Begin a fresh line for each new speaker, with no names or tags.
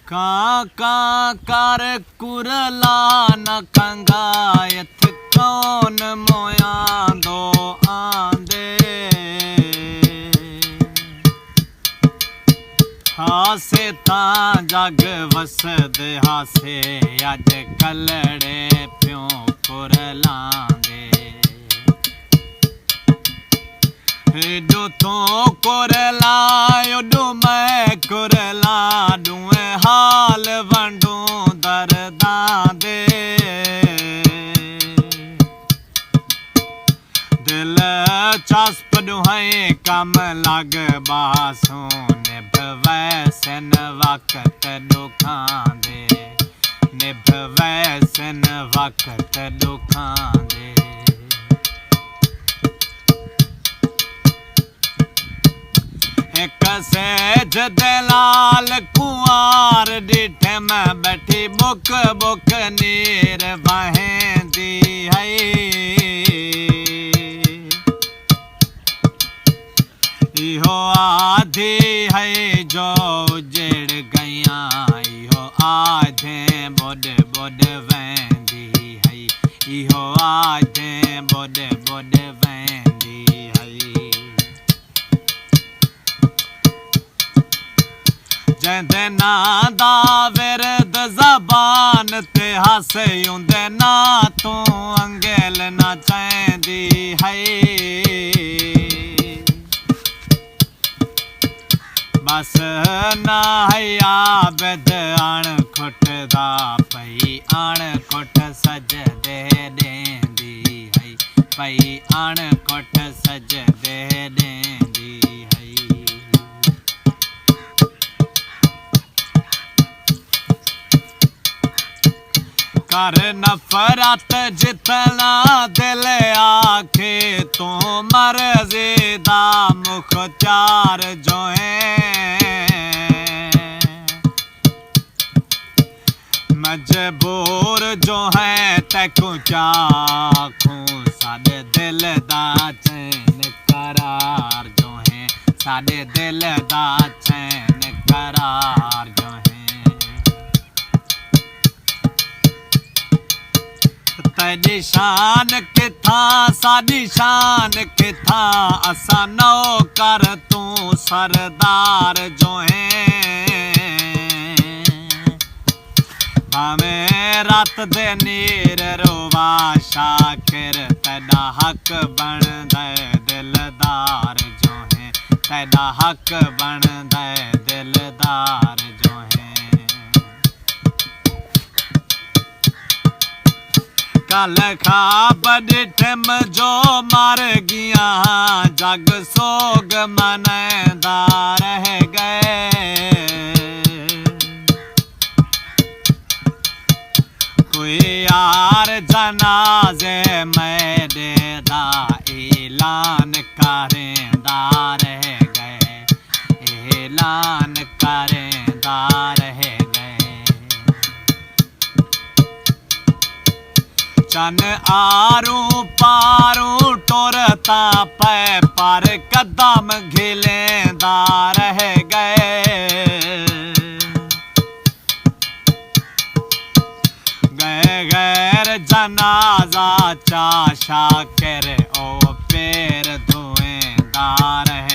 कां कर कुरला न कंगायत कौन मोयां दो आंदे हासे तां जग वसद हासे अज कलड़े प्यों कुरलांदे जो तो कुरला ओडो मैं कुरला दुए हाल वंडूं दर्दां दे दिल चस्प दुहाई कम लग बासों निभवै सिन वक्त दुखां दे निभवै सिन वक्त दुखां दे एक सेज दलाल कुआर डिठे में बैठी बुक बुक नीर बहेंदी है इहो आधी है जो उजड़ गया इहो आधे बुड बुड वेंदी है इहो आधे बुड बुड वेंदी है जंदे ना दा विरद ज़बान ते हासे उंदे ना तू अंगेल ना चैंदी है बस ना है आबद आण खुटदा पई आण खुट सज दे देंदी है पई आण खुट सज दे देंदी है कर नफरत जितना दिल आखे तू मर्जी दा मुख्तियार जो है मजबूर जो है तैकू चाखूं साडे दिल दा चैन करार जो है साडे दिल दा चैन करार जो है तेरी शान किथा साडी शान किथा असा नौकर तू सरदार जो है भावें रात दे नीर रोवा शाकिर तेरा हक बन दे दिलदार जो है तेरा हक बन दे दिलदार जो है कल खाब डिठम जो मर गया जग सोग मनदा रह गए कोई यार जनाजे मेरे दा ऐलान करेंदा रह गए ऐलान करेंदा रह गए चन आरू पारू टुरता पै पर कदम घिलेंदा रह गए गैर जनाजा चा शाकिर ओ पैर धुएंदा रह